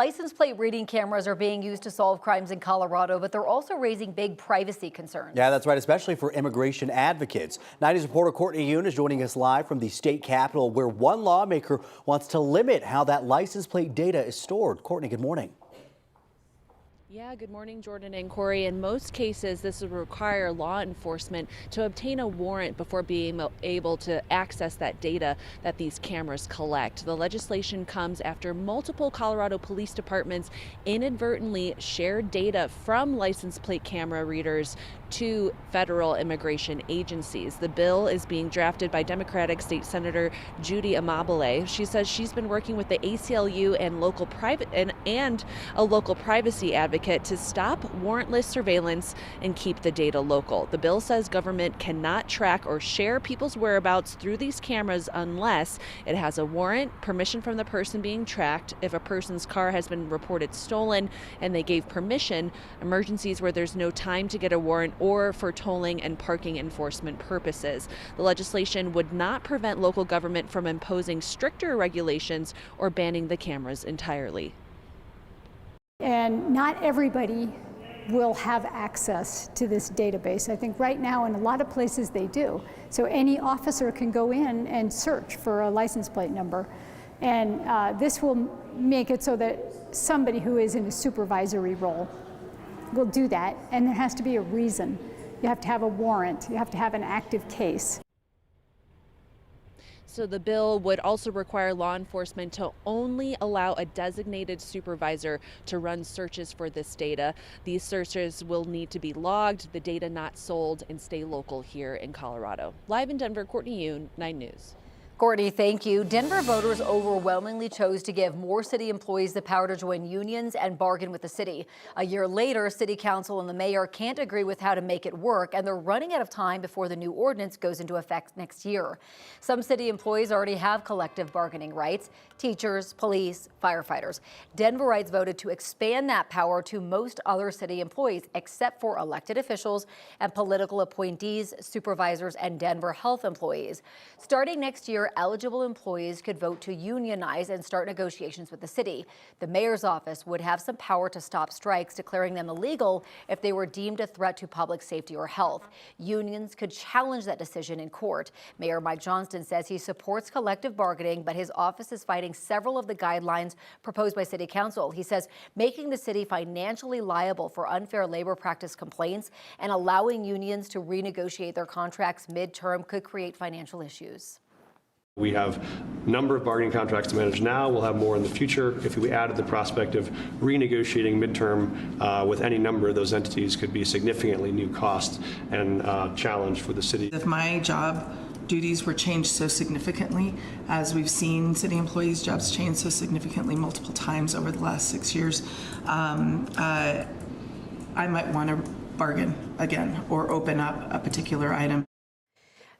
License plate reading cameras are being used to solve crimes in Colorado, but they're also raising big privacy concerns. Yeah, that's right, especially for immigration advocates. 90's reporter Courtney Yoon is joining us live from the state capitol, where one lawmaker wants to limit how that license plate data is stored. Courtney, good morning. Yeah, good morning, Jordan and Corey. In most cases, this would require law enforcement to obtain a warrant before being able to access that data that these cameras collect. The legislation comes after multiple Colorado police departments inadvertently shared data from license plate camera readers to federal immigration agencies. The bill is being drafted by Democratic State Senator Judy Amabile. She says she's been working with the ACLU and a local privacy advocate to stop warrantless surveillance and keep the data local. The bill says government cannot track or share people's whereabouts through these cameras unless it has a warrant, permission from the person being tracked, if a person's car has been reported stolen and they gave permission, emergencies where there's no time to get a warrant, or for tolling and parking enforcement purposes. The legislation would not prevent local government from imposing stricter regulations or banning the cameras entirely. And not everybody will have access to this database. I think right now in a lot of places they do. So any officer can go in and search for a license plate number. And this will make it so that somebody who is in a supervisory role will do that. And there has to be a reason. You have to have a warrant. You have to have an active case. So the bill would also require law enforcement to only allow a designated supervisor to run searches for this data. These searches will need to be logged, the data not sold, and stay local here in Colorado. Live in Denver, Courtney Yoon, 9 News. Courtney, thank you. Denver voters overwhelmingly chose to give more city employees the power to join unions and bargain with the city. A year later, city council and the mayor can't agree with how to make it work, and they're running out of time before the new ordinance goes into effect next year. Some city employees already have collective bargaining rights: teachers, police, firefighters. Denverites voted to expand that power to most other city employees, except for elected officials and political appointees, supervisors, and Denver health employees. Starting next year, eligible employees could vote to unionize and start negotiations with the city. The mayor's office would have some power to stop strikes, declaring them illegal if they were deemed a threat to public safety or health. Unions could challenge that decision in court. Mayor Mike Johnston says he supports collective bargaining, but his office is fighting several of the guidelines proposed by city council. He says making the city financially liable for unfair labor practice complaints and allowing unions to renegotiate their contracts midterm could create financial issues. We have a number of bargaining contracts to manage now. We'll have more in the future. If we added the prospect of renegotiating midterm with any number of those entities, could be significantly new cost and challenge for the city. If my job duties were changed so significantly, as we've seen city employees' jobs change so significantly multiple times over the last 6 years, I might want to bargain again or open up a particular item.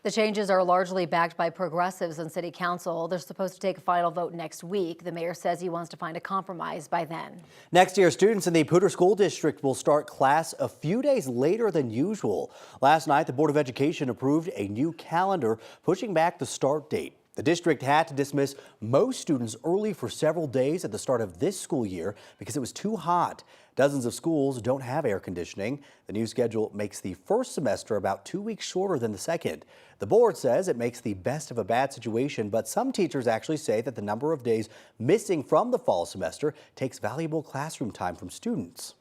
The changes are largely backed by progressives on city council. They're supposed to take a final vote next week. The mayor says he wants to find a compromise by then. Next year, students in the Poudre School District will start class a few days later than usual. Last night, the Board of Education approved a new calendar, pushing back the start date. The district had to dismiss most students early for several days at the start of this school year because it was too hot. Dozens of schools don't have air conditioning. The new schedule makes the first semester about 2 weeks shorter than the second. The board says it makes the best of a bad situation, but some teachers actually say that the number of days missing from the fall semester takes valuable classroom time from students.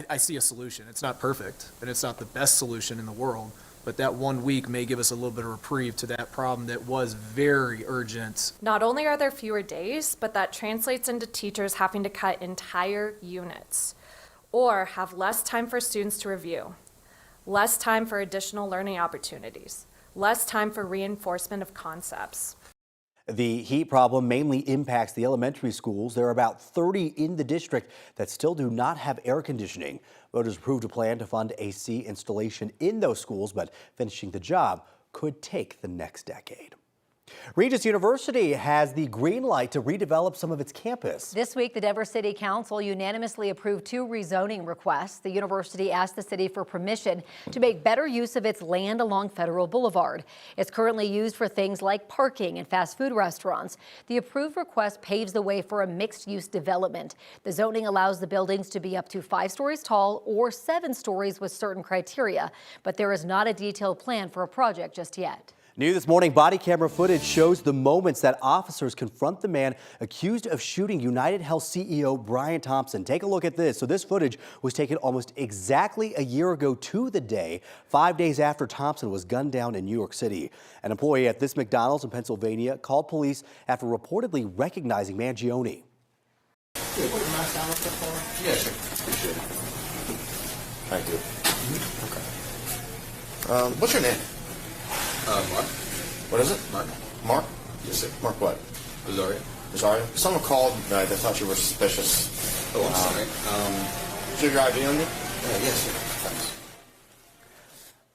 I see a solution. It's not perfect, and it's not the best solution in the world, but that 1 week may give us a little bit of reprieve to that problem that was very urgent. Not only are there fewer days, but that translates into teachers having to cut entire units or have less time for students to review, less time for additional learning opportunities, less time for reinforcement of concepts. The heat problem mainly impacts the elementary schools. There are about 30 in the district that still do not have air conditioning. Voters approved a plan to fund AC installation in those schools, but finishing the job could take the next decade. Regis University has the green light to redevelop some of its campus. This week, the Denver City Council unanimously approved 2 rezoning requests. The university asked the city for permission to make better use of its land along Federal Boulevard. It's currently used for things like parking and fast food restaurants. The approved request paves the way for a mixed-use development. The zoning allows the buildings to be up to 5 stories tall or 7 stories with certain criteria, but there is not a detailed plan for a project just yet. New this morning, body camera footage shows the moments that officers confront the man accused of shooting United Health CEO Brian Thompson. Take a look at this. So this footage was taken almost exactly a year ago to the day, 5 days after Thompson was gunned down in New York City. An employee at this McDonald's in Pennsylvania called police after reportedly recognizing Mangione. Yeah, sure. Appreciate it. Thank you. Okay. What's your name? Mark. What is it? Mark. Mark? Yes, sir. Mark what? Rosario. Rosario? Someone called tonight. They thought you were suspicious. Oh, I'm sorry. Do you have your ID on you? Yes, sir. Thanks.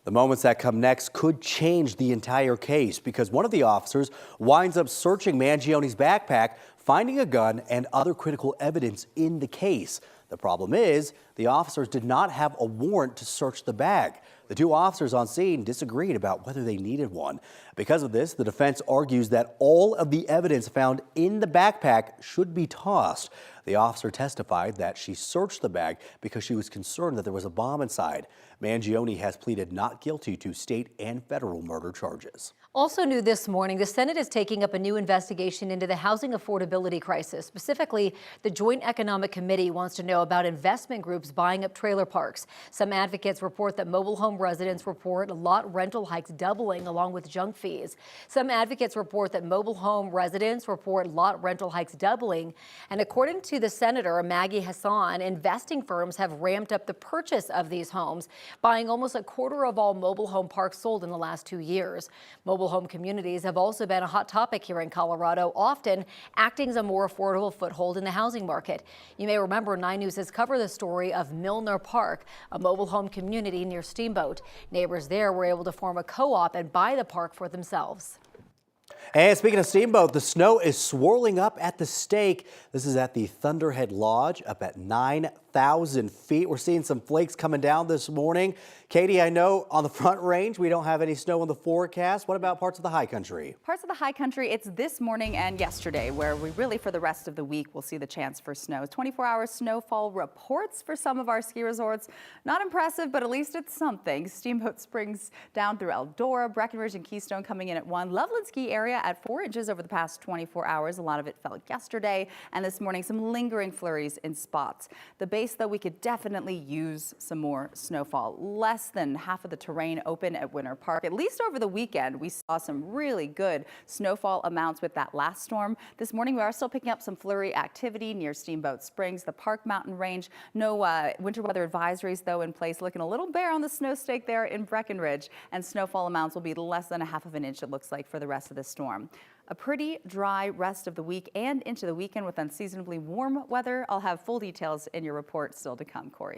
The moments that come next could change the entire case because one of the officers winds up searching Mangione's backpack, finding a gun and other critical evidence in the case. The problem is the officers did not have a warrant to search the bag. The 2 officers on scene disagreed about whether they needed one. Because of this, the defense argues that all of the evidence found in the backpack should be tossed. The officer testified that she searched the bag because she was concerned that there was a bomb inside. Mangione has pleaded not guilty to state and federal murder charges. Also new this morning, the Senate is taking up a new investigation into the housing affordability crisis. Specifically, the Joint Economic Committee wants to know about investment groups buying up trailer parks. Some advocates report that mobile home residents report lot rental hikes doubling along with junk fees. Some advocates report that mobile home residents report lot rental hikes doubling. And according to the senator, Maggie Hassan, investing firms have ramped up the purchase of these homes, buying almost a quarter of all mobile home parks sold in the last 2 years. Mobile home communities have also been a hot topic here in Colorado, often acting as a more affordable foothold in the housing market. You may remember 9 News has covered the story of Milner Park, a mobile home community near Steamboat. Neighbors there were able to form a co-op and buy the park for themselves. And speaking of Steamboat, the snow is swirling up at the stake. This is at the Thunderhead Lodge up at 9,000 feet. We're seeing some flakes coming down this morning. Katie, I know on the Front Range we don't have any snow in the forecast. What about parts of the high country? Parts of the high country, it's this morning and yesterday where we really for the rest of the week will see the chance for snow. 24-hour snowfall reports for some of our ski resorts. Not impressive, but at least it's something. Steamboat Springs down through Eldora, Breckenridge and Keystone coming in at 1. Loveland ski area at 4 inches over the past 24 hours. A lot of it fell yesterday, and this morning some lingering flurries in spots. The base, though, we could definitely use some more snowfall. Less than half of the terrain open at Winter Park. At least over the weekend, we saw some really good snowfall amounts with that last storm. This morning, we are still picking up some flurry activity near Steamboat Springs, the Park Mountain Range. No winter weather advisories, though, in place. Looking a little bare on the snow stake there in Breckenridge, and snowfall amounts will be less than a half of an inch, it looks like, for the rest of the storm. A pretty dry rest of the week and into the weekend with unseasonably warm weather. I'll have full details in your report still to come, Corey.